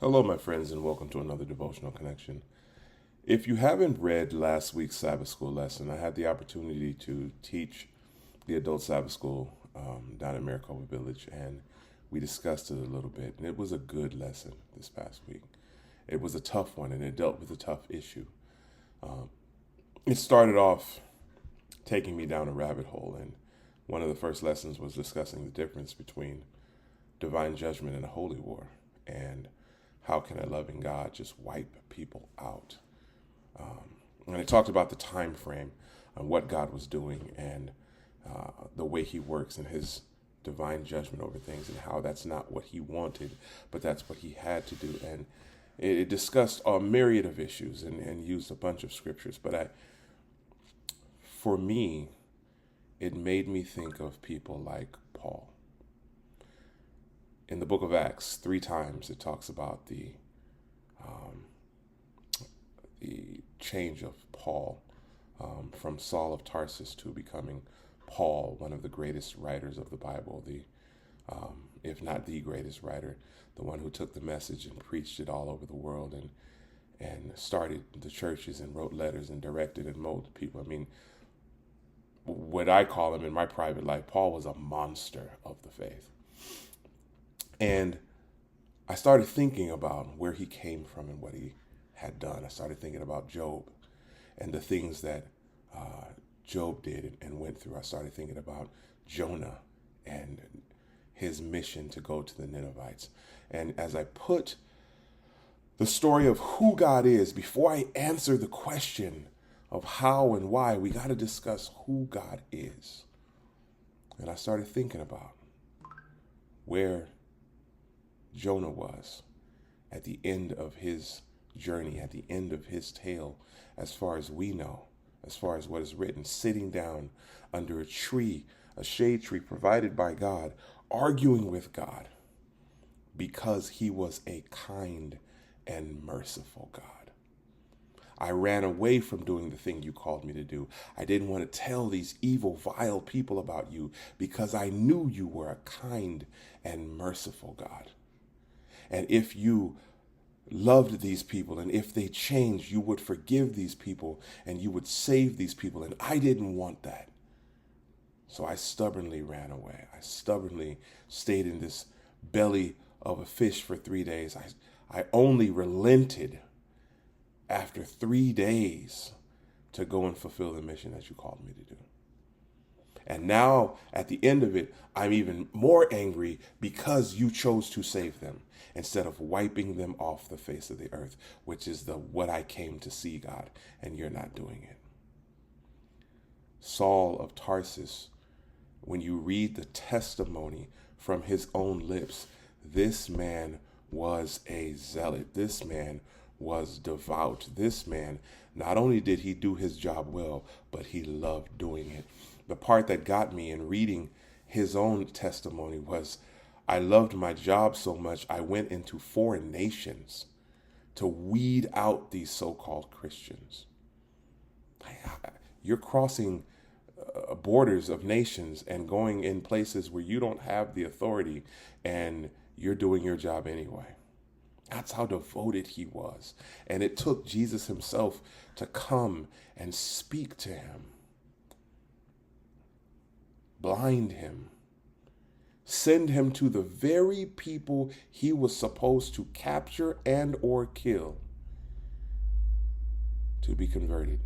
Hello, my friends, and welcome to another Devotional Connection. If you haven't read last week's Sabbath School lesson, I had the opportunity to teach the adult Sabbath School down in Maricopa Village, and we discussed it a little bit, and it was a good lesson this past week. It was a tough one, and it dealt with a tough issue. It started off taking me down a rabbit hole, and one of the first lessons was discussing the difference between divine judgment and a holy war, and how can a loving God just wipe people out? And it talked about the time frame and what God was doing and the way he works and his divine judgment over things and how that's not what he wanted, but that's what he had to do. And it discussed a myriad of issues and used a bunch of scriptures. But for me, it made me think of people like Paul. In the book of Acts, 3 times it talks about the change of Paul from Saul of Tarsus to becoming Paul, one of the greatest writers of the Bible, if not the greatest writer, the one who took the message and preached it all over the world and started the churches and wrote letters and directed and molded people. I mean, what I call him in my private life, Paul was a monster of the faith. And I started thinking about where he came from and what he had done. I started thinking about Job and the things that Job did and went through. I started thinking about Jonah and his mission to go to the Ninevites. And as I put the story of who God is, before I answer the question of how and why, we got to discuss who God is. And I started thinking about where Jonah was at the end of his journey, at the end of his tale, as far as we know, as far as what is written, sitting down under a tree, a shade tree provided by God, arguing with God because he was a kind and merciful God. I ran away from doing the thing you called me to do. I didn't want to tell these evil, vile people about you because I knew you were a kind and merciful God. And if you loved these people and if they changed, you would forgive these people and you would save these people. And I didn't want that. So I stubbornly ran away. I stubbornly stayed in this belly of a fish for 3 days. I only relented after 3 days to go and fulfill the mission that you called me to do. And now at the end of it, I'm even more angry because you chose to save them instead of wiping them off the face of the earth, which is what I came to see, God, and you're not doing it. Saul of Tarsus, when you read the testimony from his own lips, this man was a zealot. This man was devout. This man, not only did he do his job well, but he loved doing it. The part that got me in reading his own testimony was, I loved my job so much, I went into foreign nations to weed out these so-called Christians. You're crossing borders of nations and going in places where you don't have the authority, and you're doing your job anyway. That's how devoted he was. And it took Jesus himself to come and speak to him, blind him, send him to the very people he was supposed to capture and or kill to be converted,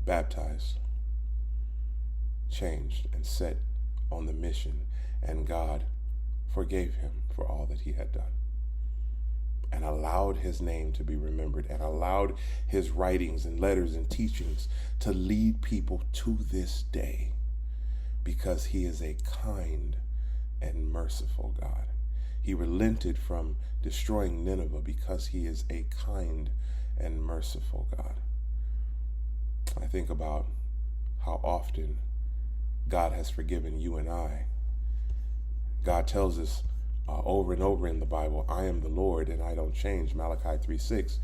baptized, changed, and set on the mission. And God forgave him for all that he had done and allowed his name to be remembered and allowed his writings and letters and teachings to lead people to this day, because he is a kind and merciful God. He relented from destroying Nineveh because he is a kind and merciful God. I think about how often God has forgiven you and I. God tells us over and over in the Bible, I am the Lord and I don't change. Malachi 3:6.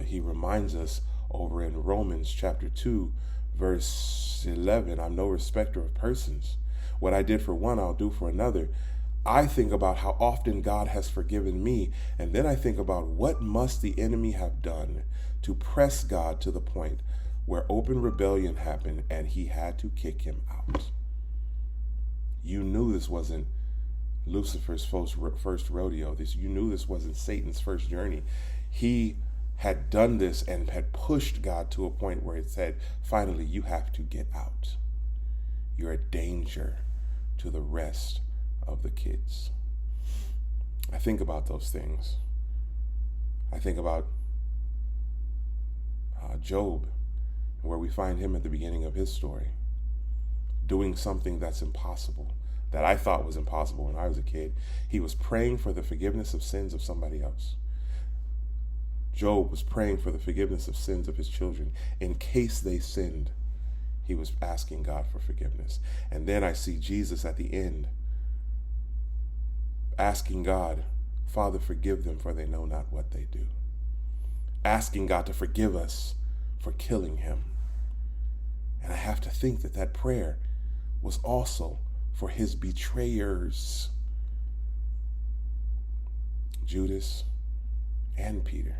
He reminds us over in Romans chapter 2, verse 11, I'm no respecter of persons. What I did for one, I'll do for another. I think about how often God has forgiven me, and then I think about what must the enemy have done to press God to the point where open rebellion happened and he had to kick him out. You knew this wasn't Lucifer's first rodeo. You knew this wasn't Satan's first journey. He had done this and had pushed God to a point where it said, finally, you have to get out. You're a danger to the rest of the kids. I think about those things. I think about Job, where we find him at the beginning of his story, doing something that's impossible, that I thought was impossible when I was a kid. He was praying for the forgiveness of sins of somebody else. Job was praying for the forgiveness of sins of his children. In case they sinned, he was asking God for forgiveness. And then I see Jesus at the end asking God, Father, forgive them, for they know not what they do. Asking God to forgive us for killing him. And I have to think that that prayer was also for his betrayers, Judas and Peter,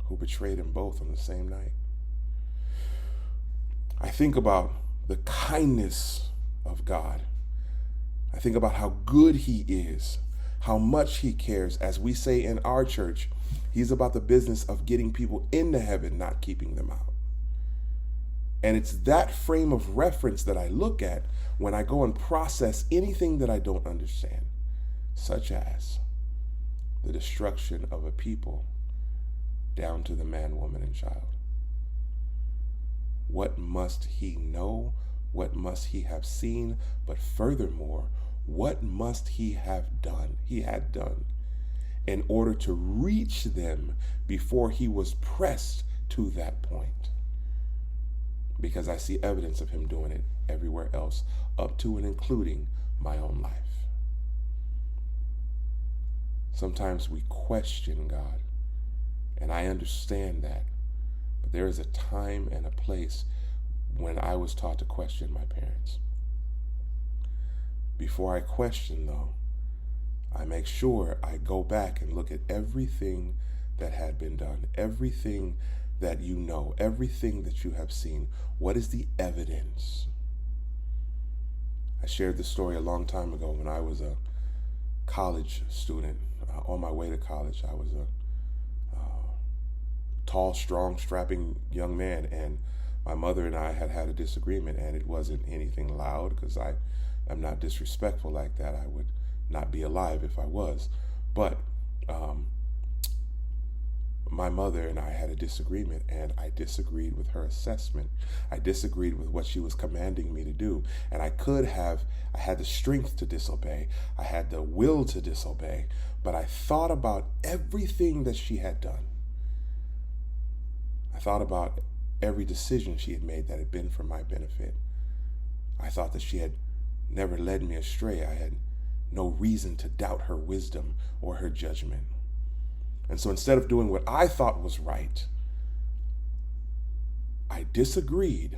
who betrayed him both on the same night. I think about the kindness of God. I think about how good he is, how much he cares. As we say in our church, he's about the business of getting people into heaven, not keeping them out. And it's that frame of reference that I look at when I go and process anything that I don't understand, such as the destruction of a people down to the man, woman, and child. What must he know? What must he have seen? But furthermore, what must he have done? He had done in order to reach them before he was pressed to that point. Because I see evidence of him doing it everywhere else, up to and including my own life. Sometimes we question God, and I understand that. But there is a time and a place when I was taught to question my parents. Before I question, though, I make sure I go back and look at everything that had been done, everything that you know, everything that you have seen. What is the evidence? I shared this story a long time ago when I was a college student. On my way to college, I was a tall, strong, strapping young man, and my mother and I had had a disagreement, and it wasn't anything loud because I am not disrespectful like that. I would not be alive if I was. But my mother and I had a disagreement, and I disagreed with her assessment. I disagreed with what she was commanding me to do. And I had the strength to disobey. I had the will to disobey. But I thought about everything that she had done. I thought about every decision she had made that had been for my benefit. I thought that she had never led me astray. I had no reason to doubt her wisdom or her judgment. And so instead of doing what I thought was right, I disagreed,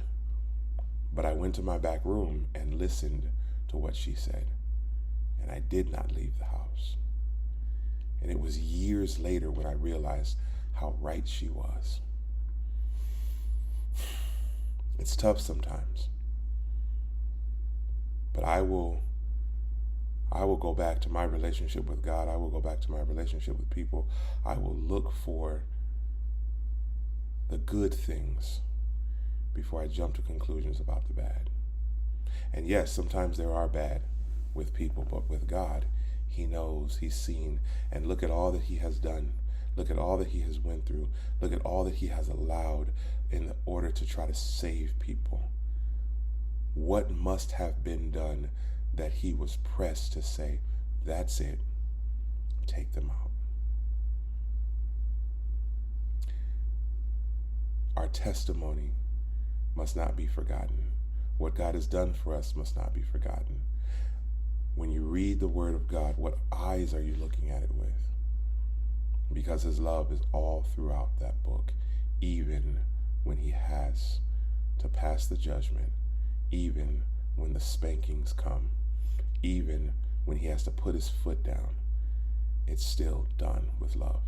but I went to my back room and listened to what she said. And I did not leave the house. And it was years later when I realized how right she was. It's tough sometimes. But I will go back to my relationship with God. I will go back to my relationship with people. I will look for the good things before I jump to conclusions about the bad. And yes, sometimes there are bad with people, but with God, he knows, he's seen, and look at all that he has done. Look at all that he has went through. Look at all that he has allowed in order to try to save people. What must have been done that he was pressed to say, that's it, take them out. Our testimony must not be forgotten. What God has done for us must not be forgotten. When you read the word of God, what eyes are you looking at it with? Because his love is all throughout that book, even when he has to pass the judgment, even when the spankings come, even when he has to put his foot down, it's still done with love.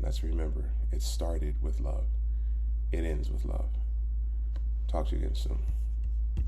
Let's remember, it started with love. It ends with love. Talk to you again soon.